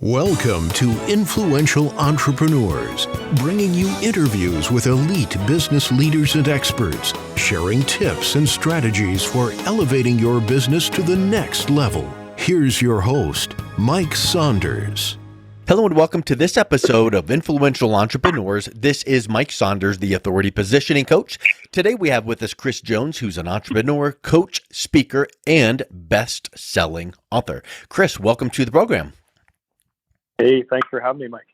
Welcome to Influential Entrepreneurs, bringing you interviews with elite business leaders and experts, sharing tips and strategies for elevating your business to the next level. Here's your host, Mike Saunders. Hello and welcome to this episode of Influential Entrepreneurs. This is Mike Saunders, the Authority Positioning Coach. Today we have with us Chris Jones, who's an entrepreneur, coach, speaker, and best-selling author. Chris, welcome to the program. Hey, thanks for having me, Mike.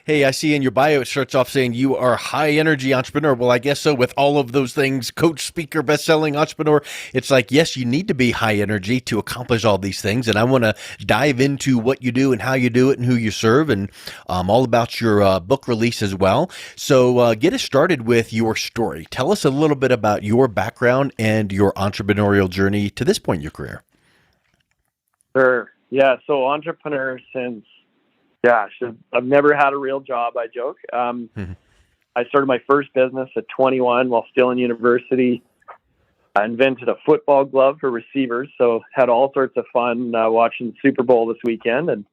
Hey, I see in your bio it starts off saying you are a high-energy entrepreneur. Well, I guess so with all of those things, coach, speaker, best-selling entrepreneur. It's like, yes, you need to be high energy to accomplish all these things. And I want to dive into what you do and how you do it and who you serve and all about your book release as well. So get us started with your story. Tell us a little bit about your background and your entrepreneurial journey to this point in your career. Sure. Yeah, so entrepreneur since I've never had a real job, I joke. I started my first business at 21 while still in university. I invented a football glove for receivers, so had all sorts of fun watching Super Bowl this weekend. And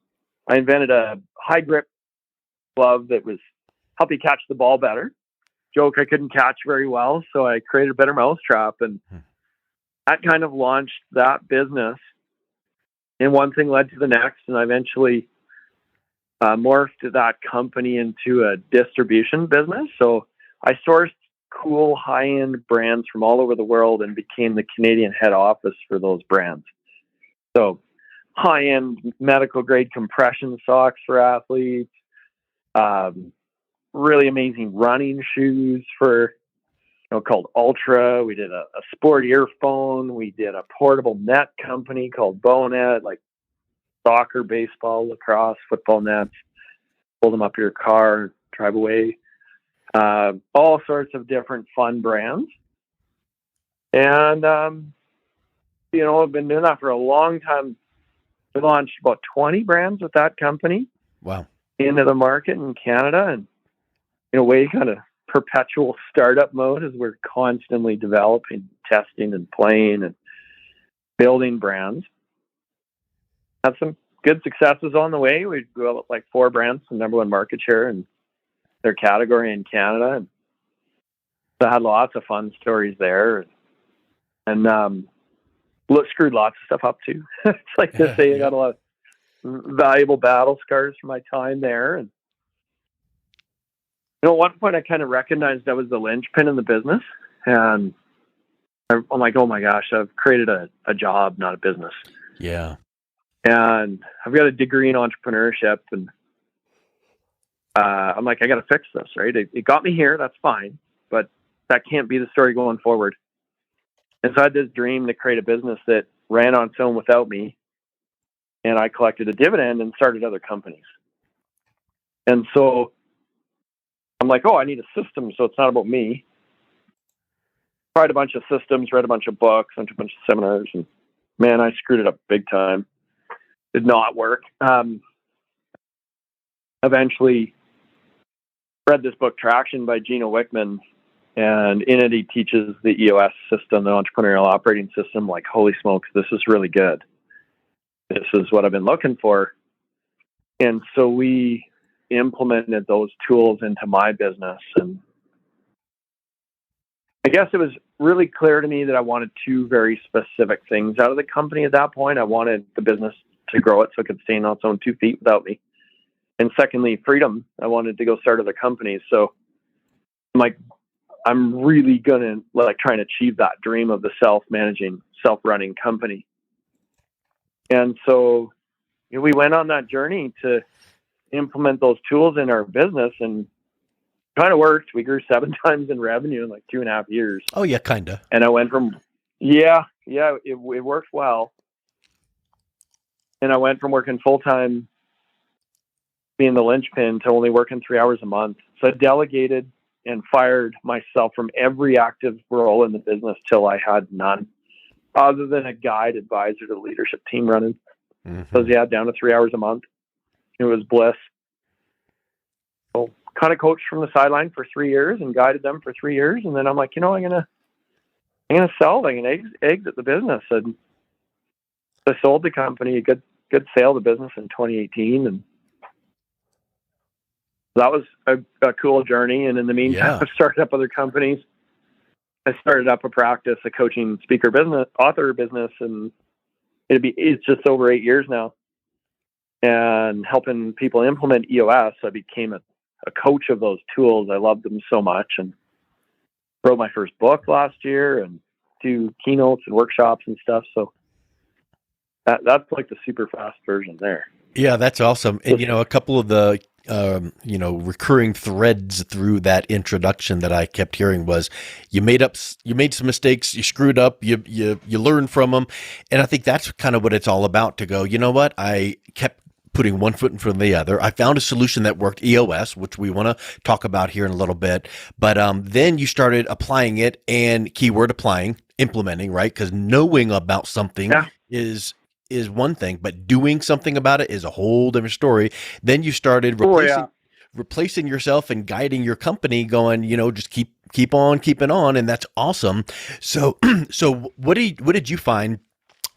I invented a high grip glove that was help you catch the ball better. Joke, I couldn't catch very well, so I created a better mousetrap. And that kind of launched that business. And one thing led to the next, and I eventually morphed that company into a distribution business. So I sourced cool high-end brands from all over the world and became the Canadian head office for those brands. So high-end medical-grade compression socks for athletes, really amazing running shoes for, called Ultra. We did a sport earphone. We did a portable net company called Bownet, like soccer, baseball, lacrosse, football nets, pull them up your car, drive away, all sorts of different fun brands. And, I've been doing that for a long time. We launched about 20 brands with that company. Wow. Into the market in Canada. And in a way, kind of perpetual startup mode as we're constantly developing, testing and playing and building brands. Had some good successes on the way. We grew up like 4 brands, the number one market share in their category in Canada. And so I had lots of fun stories there. And screwed lots of stuff up too. It's like to say I got a lot of valuable battle scars from my time there. And at one point I kind of recognized I was the linchpin in the business. And I'm like, oh my gosh, I've created a job, not a business. Yeah. And I've got a degree in entrepreneurship, and I'm like, I got to fix this, right? It got me here. That's fine, but that can't be the story going forward. And so I had this dream to create a business that ran on its own without me. And I collected a dividend and started other companies. And so I'm like, I need a system. So it's not about me. Tried a bunch of systems, read a bunch of books, went to a bunch of seminars, and man, I screwed it up big time. Did not work. Eventually read this book, Traction by Gino Wickman, and in it he teaches the EOS system, the entrepreneurial operating system. Like, holy smokes, this is really good. This is what I've been looking for. And so we implemented those tools into my business. And I guess it was really clear to me that I wanted 2 very specific things out of the company at that point. I wanted the business to grow it so it could stand on its own 2 feet without me. And secondly, freedom. I wanted to go start other companies. So I'm like, I'm really going to try and achieve that dream of the self-managing, self-running company. And so we went on that journey to implement those tools in our business, and kind of worked. We grew 7 times in revenue in like 2.5 years. Oh yeah, kind of. And I went from, it worked well. And I went from working full-time, being the linchpin, to only working 3 hours a month. So I delegated and fired myself from every active role in the business till I had none, other than a guide advisor to the leadership team running. So down to 3 hours a month. It was bliss. So kind of coached from the sideline for 3 years and guided them for 3 years. And then I'm like, I'm going to sell. I'm going to exit the business. And I sold the company, a good sale of the business in 2018, and that was a cool journey. And in the meantime, Yeah. I started up other companies. I started up a practice, a coaching speaker business, author business, and it's just over 8 years now. And helping people implement EOS, I became a coach of those tools. I loved them so much, and wrote my first book last year and do keynotes and workshops and stuff. So that's like the super fast version there. Yeah, that's awesome. And, a couple of the, recurring threads through that introduction that I kept hearing was you made some mistakes, you screwed up, you learned from them. And I think that's kind of what it's all about, to go, you know what? I kept putting one foot in front of the other. I found a solution that worked, EOS, which we want to talk about here in a little bit. But then you started applying it, and keyword applying, implementing, right? Because knowing about something is one thing, but doing something about it is a whole different story. Then you started replacing yourself and guiding your company, going, just keep on keeping on, and that's awesome. So what did you find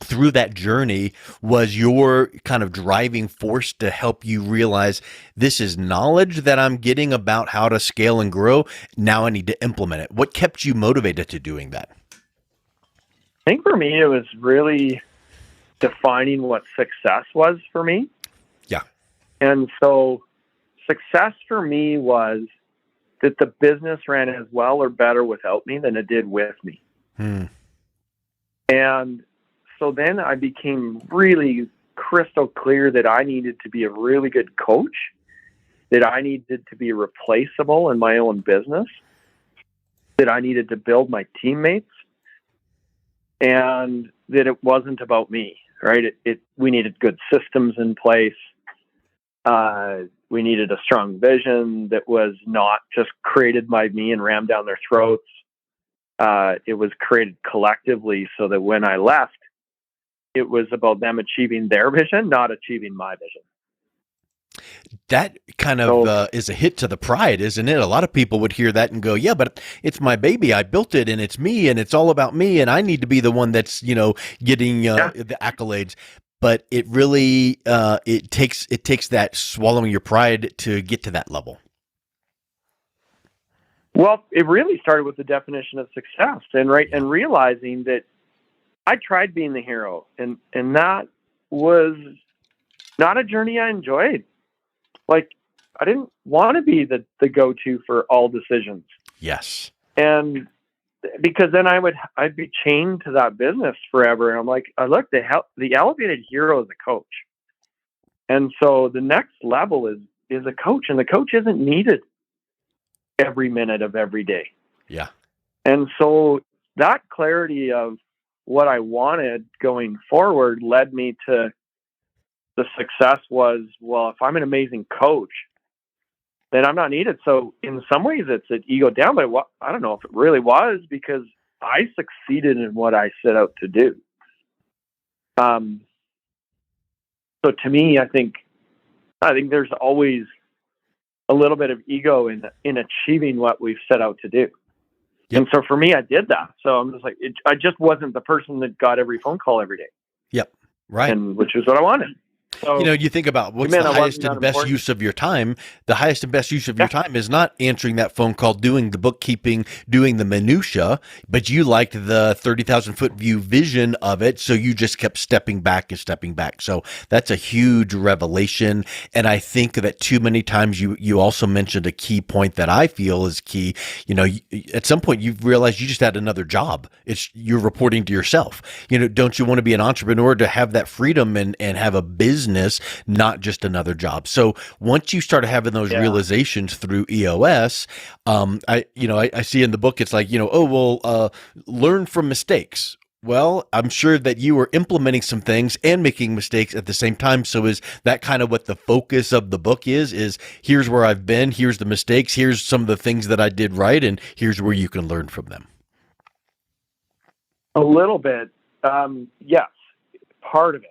through that journey was your kind of driving force to help you realize this is knowledge that I'm getting about how to scale and grow? Now I need to implement it. What kept you motivated to doing that? I think for me, it was really defining what success was for me. Yeah. And so success for me was that the business ran as well or better without me than it did with me. And so then I became really crystal clear that I needed to be a really good coach, that I needed to be replaceable in my own business, that I needed to build my teammates, and that it wasn't about me, right? We needed good systems in place. We needed a strong vision that was not just created by me and rammed down their throats. It was created collectively so that when I left, it was about them achieving their vision, not achieving my vision. That kind of is a hit to the pride, isn't it? A lot of people would hear that and go, yeah, but it's my baby. I built it, and it's me, and it's all about me, and I need to be the one that's, getting the accolades. But it really, it takes that swallowing your pride to get to that level. Well, it really started with the definition of success and realizing that I tried being the hero, and that was not a journey I enjoyed. Like, I didn't want to be the go-to for all decisions. Yes. And because then I'd be chained to that business forever. And I'm like, look, the elevated hero is a coach. And so the next level is a coach, and the coach isn't needed every minute of every day. Yeah. And so that clarity of what I wanted going forward led me to the success was, well, if I'm an amazing coach, then I'm not needed. So in some ways it's an ego down, but I don't know if it really was, because I succeeded in what I set out to do. So to me, I think there's always a little bit of ego in achieving what we've set out to do. Yep. And so for me, I did that. So I'm just like, I just wasn't the person that got every phone call every day. Yep. Right. And which is what I wanted. So, you think about what's the highest and best use of your time. The highest and best use of your time is not answering that phone call, doing the bookkeeping, doing the minutia, but you liked the 30,000 foot view vision of it. So you just kept stepping back and stepping back. So that's a huge revelation. And I think that too many times you also mentioned a key point that I feel is key. At some point you've realized you just had another job. You're reporting to yourself. Don't you want to be an entrepreneur to have that freedom and have a business, not just another job? So once you start having those realizations through EOS, I see in the book, it's like, learn from mistakes. Well, I'm sure that you were implementing some things and making mistakes at the same time. So is that kind of what the focus of the book is here's where I've been, here's the mistakes, here's some of the things that I did right, and here's where you can learn from them? A little bit. Yes, part of it.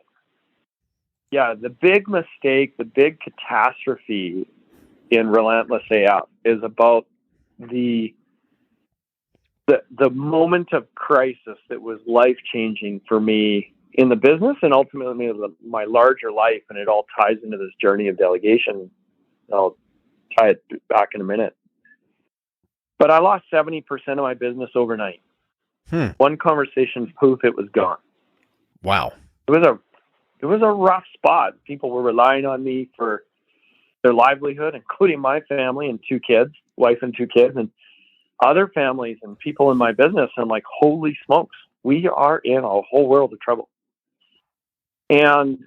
Yeah, the big mistake, the big catastrophe in Relentless AF is about the moment of crisis that was life-changing for me in the business and ultimately my larger life, and it all ties into this journey of delegation I'll tie it back in a minute. But I lost 70% of my business overnight. One conversation, poof, it was gone. Wow. It was a rough spot. People were relying on me for their livelihood, including my family and 2 kids, wife and 2 kids, and other families and people in my business. I'm like, holy smokes, we are in a whole world of trouble. And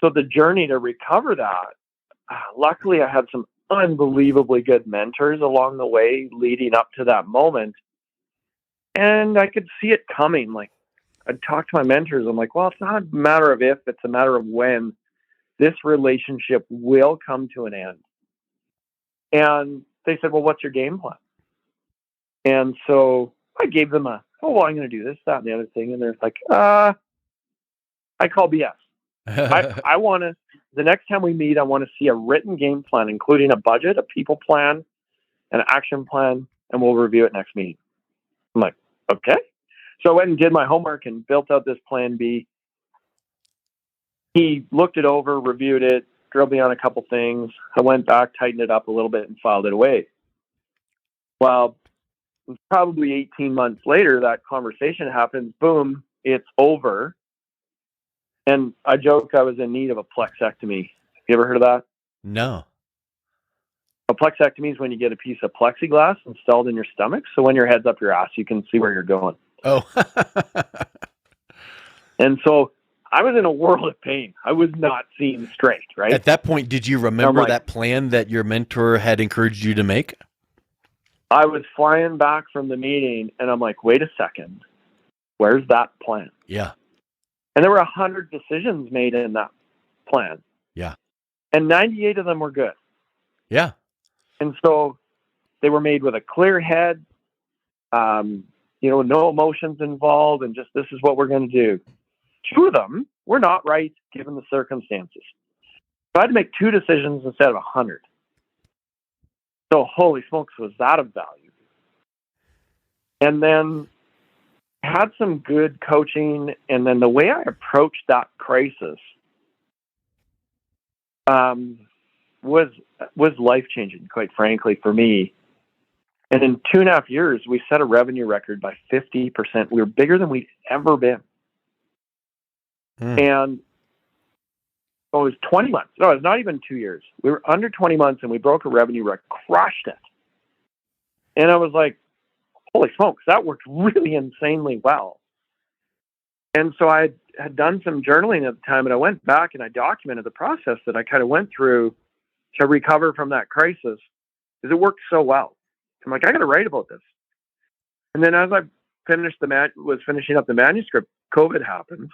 so the journey to recover that, luckily I had some unbelievably good mentors along the way leading up to that moment. And I could see it coming. Like, I'd talk to my mentors. I'm like, well, it's not a matter of if, it's a matter of when this relationship will come to an end. And they said, well, what's your game plan? And so I gave them I'm going to do this, that, and the other thing. And they're like, I call BS. I want to, the next time we meet, I want to see a written game plan, including a budget, a people plan, an action plan, and we'll review it next meeting. I'm like, okay. So I went and did my homework and built out this plan B. He looked it over, reviewed it, drilled me on a couple things. I went back, tightened it up a little bit, and filed it away. Well, probably 18 months later, that conversation happens. Boom, it's over. And I joke I was in need of a plexectomy. You ever heard of that? No. A plexectomy is when you get a piece of plexiglass installed in your stomach. So when your head's up your ass, you can see where you're going. Oh. And so I was in a world of pain. I was not seeing straight, right? At that point, did you remember that plan that your mentor had encouraged you to make? I was flying back from the meeting and I'm like, wait a second, where's that plan? Yeah. And there were 100 decisions made in that plan. Yeah. And 98 of them were good. Yeah. And so they were made with a clear head, no emotions involved, and just, this is what we're going to do. 2 of them were not right given the circumstances. So I had to make 2 decisions instead of 100. So holy smokes, was that of value. And then had some good coaching, and then the way I approached that crisis was life-changing, quite frankly, for me. And in 2.5 years, we set a revenue record by 50%. We were bigger than we'd ever been. And it was 20 months. No, it was not even 2 years. We were under 20 months, and we broke a revenue record, crushed it. And I was like, holy smokes, that worked really insanely well. And so I had done some journaling at the time, and I went back and I documented the process that I kind of went through to recover from that crisis, because it worked so well. I'm like, I got to write about this. And then as I was finishing up the manuscript, COVID happened.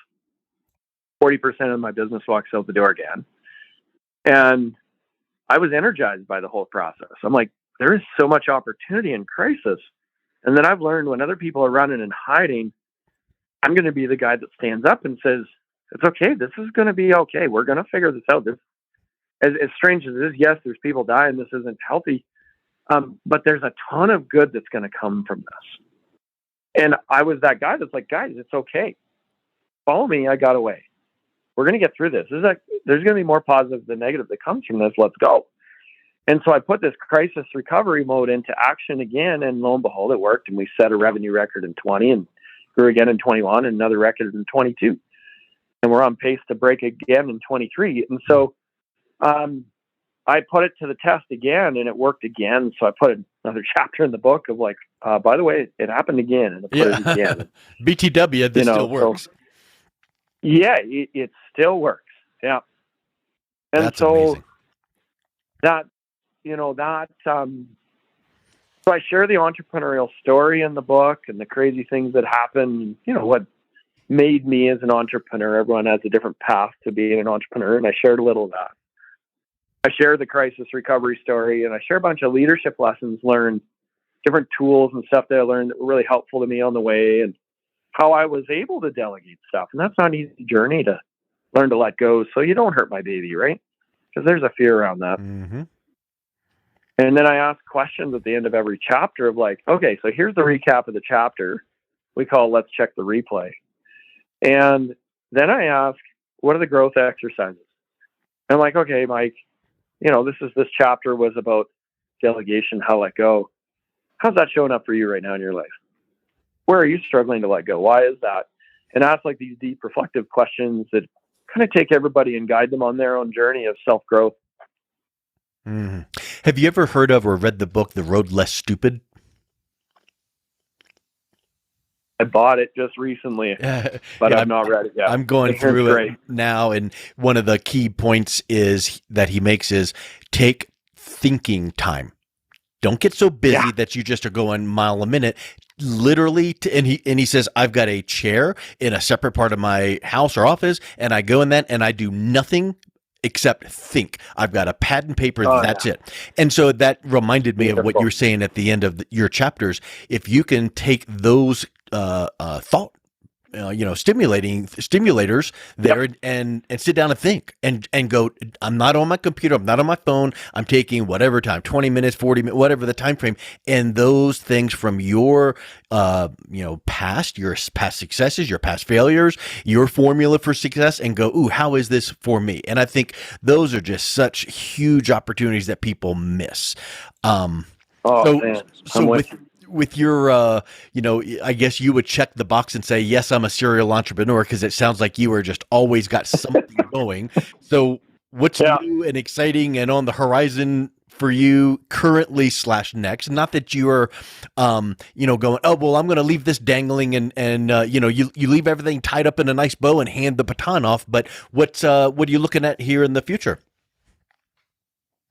40% of my business walks out the door again. And I was energized by the whole process. I'm like, there is so much opportunity in crisis. And then I've learned when other people are running and hiding, I'm going to be the guy that stands up and says, it's okay. This is going to be okay. We're going to figure this out. This, as strange as it is, yes, there's people dying. This isn't healthy. But there's a ton of good that's going to come from this. And I was that guy that's like, guys, it's okay. Follow me. I got away. We're going to get through this. There's going to be more positive than negative that comes from this. Let's go. And so I put this crisis recovery mode into action again, and lo and behold, it worked. And we set a revenue record in 20 and grew again in 21 and another record in 22. And we're on pace to break again in 23. And so I put it to the test again, and it worked again. So I put another chapter in the book of like, by the way, it happened again, and I put it again. BTW, this still works. So, yeah, it still works. Yeah. And that's so amazing. So I share the entrepreneurial story in the book and the crazy things that happen, what made me as an entrepreneur. Everyone has a different path to being an entrepreneur, and I shared a little of that. I share the crisis recovery story, and I share a bunch of leadership lessons learned, different tools and stuff that I learned that were really helpful to me on the way, and how I was able to delegate stuff. And that's not an easy journey to learn to let go so you don't hurt my baby, right? Because there's a fear around that. Mm-hmm. And then I ask questions at the end of every chapter of like, okay, so here's the recap of the chapter. We call Let's Check the Replay. And then I ask, what are the growth exercises? And I'm like, okay, Mike, this chapter was about delegation, how to let go. How's that showing up for you right now in your life? Where are you struggling to let go? Why is that? And ask like these deep reflective questions that kind of take everybody and guide them on their own journey of self-growth. Mm. Have you ever heard of or read the book, The Road Less Stupid? I bought it just recently, but I've not read it yet. I'm going through it now, and one of the key points that he makes is take thinking time. Don't get so busy that you just are going mile a minute. Literally, and he says, I've got a chair in a separate part of my house or office, and I go in that and I do nothing except think. I've got a pad and paper. That's it. And so that reminded me of what you were saying at the end of your chapters. If you can take those thought, stimulators there and sit down and think and go, I'm not on my computer. I'm not on my phone. I'm taking whatever time, 20 minutes, 40 minutes, whatever the time frame. And those things from your, past, your past successes, your past failures, your formula for success, and go, ooh, how is this for me? And I think those are just such huge opportunities that people miss. With your, I guess you would check the box and say, yes, I'm a serial entrepreneur, because it sounds like you are just always got something going. So what's new and exciting and on the horizon for you currently / next? Not that you are, going, oh, well, I'm going to leave this dangling and you leave everything tied up in a nice bow and hand the baton off. But what are you looking at here in the future?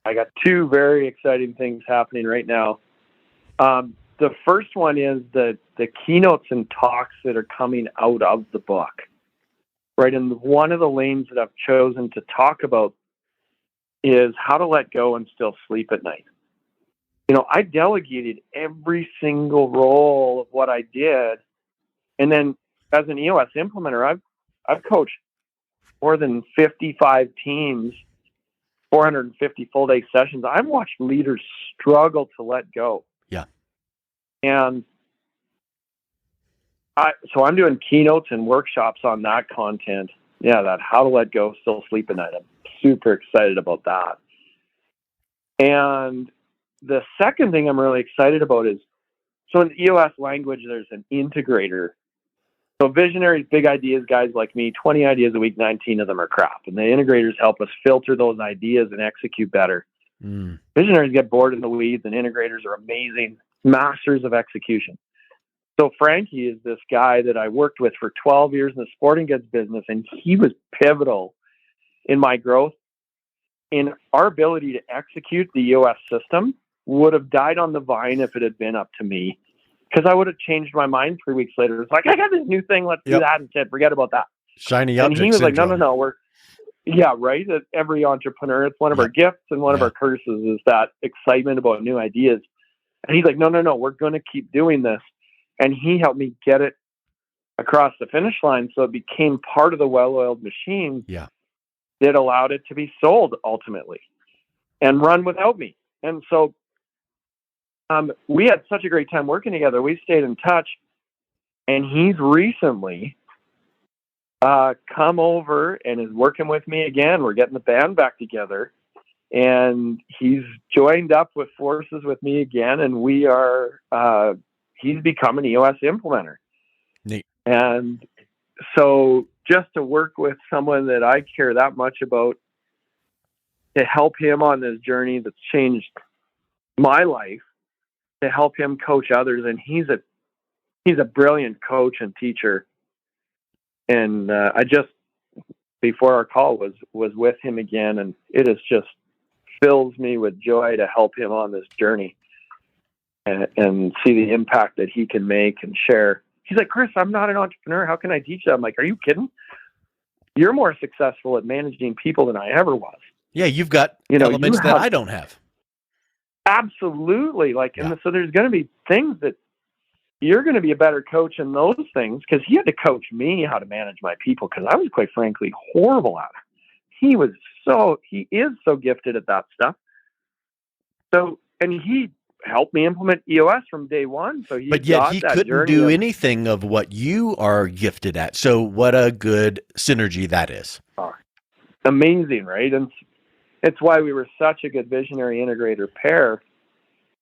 I got two very exciting things happening right now. The first one is the keynotes and talks that are coming out of the book, right? And one of the lanes that I've chosen to talk about is how to let go and still sleep at night. I delegated every single role of what I did. And then as an EOS implementer, I've coached more than 55 teams, 450 full day sessions. I've watched leaders struggle to let go. Yeah. And so I'm doing keynotes and workshops on that content. Yeah, that how to let go, still sleep at night. I'm super excited about that. And the second thing I'm really excited about is, so in the EOS language, there's an integrator. So visionaries, big ideas, guys like me, 20 ideas a week, 19 of them are crap. And the integrators help us filter those ideas and execute better. Visionaries get bored in the weeds, and integrators are amazing masters of execution. So Frankie is this guy that I worked with for 12 years in the sporting goods business, and he was pivotal in my growth. In our ability to execute the EOS system would have died on the vine if it had been up to me, because I would have changed my mind 3 weeks later. It's like, I got this new thing, let's do that instead. Forget about that. Shiny object And he was syndrome. like, no, right? Every entrepreneur, it's one of our gifts and one of our curses is that excitement about new ideas. And he's like, no, we're going to keep doing this. And he helped me get it across the finish line, so it became part of the well-oiled machine that allowed it to be sold ultimately and run without me. And so we had such a great time working together. We stayed in touch, and he's recently come over and is working with me again. We're getting the band back together, and he's joined up with forces with me again, and we are he's become an EOS implementer. Neat. And so just to work with someone that I care that much about, to help him on this journey that's changed my life, to help him coach others. And he's a brilliant coach and teacher. And I just, before our call, was with him again, and it is just fills me with joy to help him on this journey and see the impact that he can make and share. He's like, Chris, I'm not an entrepreneur. How can I teach that? I'm like, are you kidding? You're more successful at managing people than I ever was. Yeah, you've got elements that I don't have. Absolutely. And so there's going to be things that you're going to be a better coach in those things, because he had to coach me how to manage my people, because I was, quite frankly, horrible at it. He is so gifted at that stuff. So, and he helped me implement EOS from day one. So but yet he couldn't do anything of what you are gifted at. So what a good synergy that is. Amazing, right? And it's why we were such a good visionary integrator pair,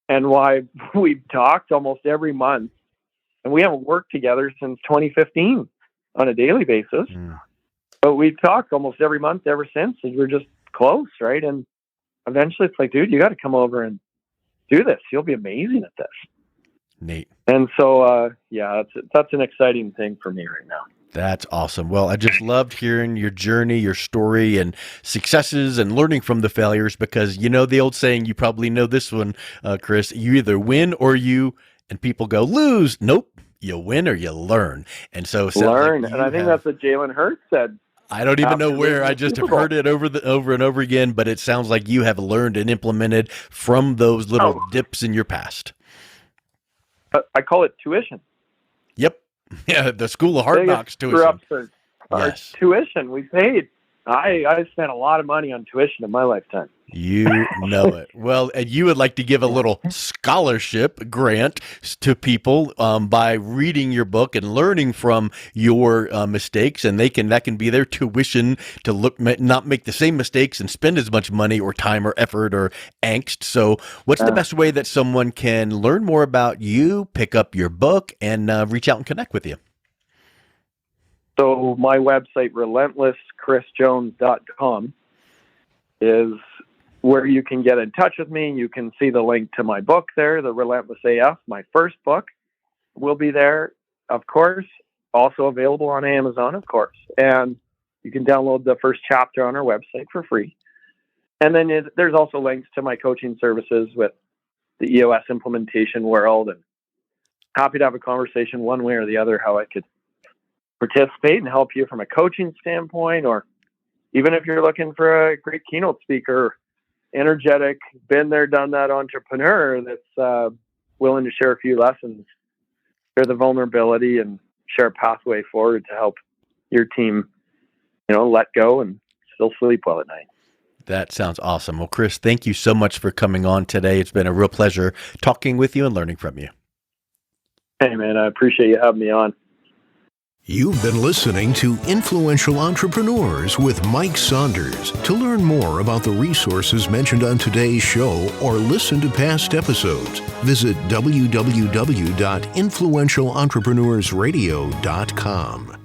and why we've talked almost every month, and we haven't worked together since 2015 on a daily basis. But we've talked almost every month ever since, and we're just close, right? And eventually it's like, dude, you got to come over and do this. You'll be amazing at this. Neat. And so, that's an exciting thing for me right now. That's awesome. Well, I just loved hearing your journey, your story, and successes, and learning from the failures, because you know the old saying, you probably know this one, Chris, you either win or and people go, lose. Nope. You win or you learn. And so learn. And I think that's what Jalen Hurts said. I don't even know where. I just have heard it over and over again, but it sounds like you have learned and implemented from those little dips in your past. I call it tuition. Yep. Yeah, the School of Hard Knocks tuition. Our tuition we paid. I spent a lot of money on tuition in my lifetime. You know it. Well, and you would like to give a little scholarship grant to people by reading your book and learning from your mistakes, and that can be their tuition to not make the same mistakes and spend as much money or time or effort or angst. So what's the best way that someone can learn more about you, pick up your book, and reach out and connect with you? So my website, relentlesschrisjones.com, is where you can get in touch with me. You can see the link to my book there, The Relentless AF. My first book will be there, of course, also available on Amazon, of course. And you can download the first chapter on our website for free. And then there's also links to my coaching services with the EOS implementation world, and happy to have a conversation one way or the other, how I could participate and help you from a coaching standpoint, or even if you're looking for a great keynote speaker, energetic, been there, done that entrepreneur that's willing to share a few lessons, share the vulnerability, and share a pathway forward to help your team, let go and still sleep well at night. That sounds awesome. Well, Chris, thank you so much for coming on today. It's been a real pleasure talking with you and learning from you. Hey, man, I appreciate you having me on. You've been listening to Influential Entrepreneurs with Mike Saunders. To learn more about the resources mentioned on today's show or listen to past episodes, visit www.influentialentrepreneurssradio.com.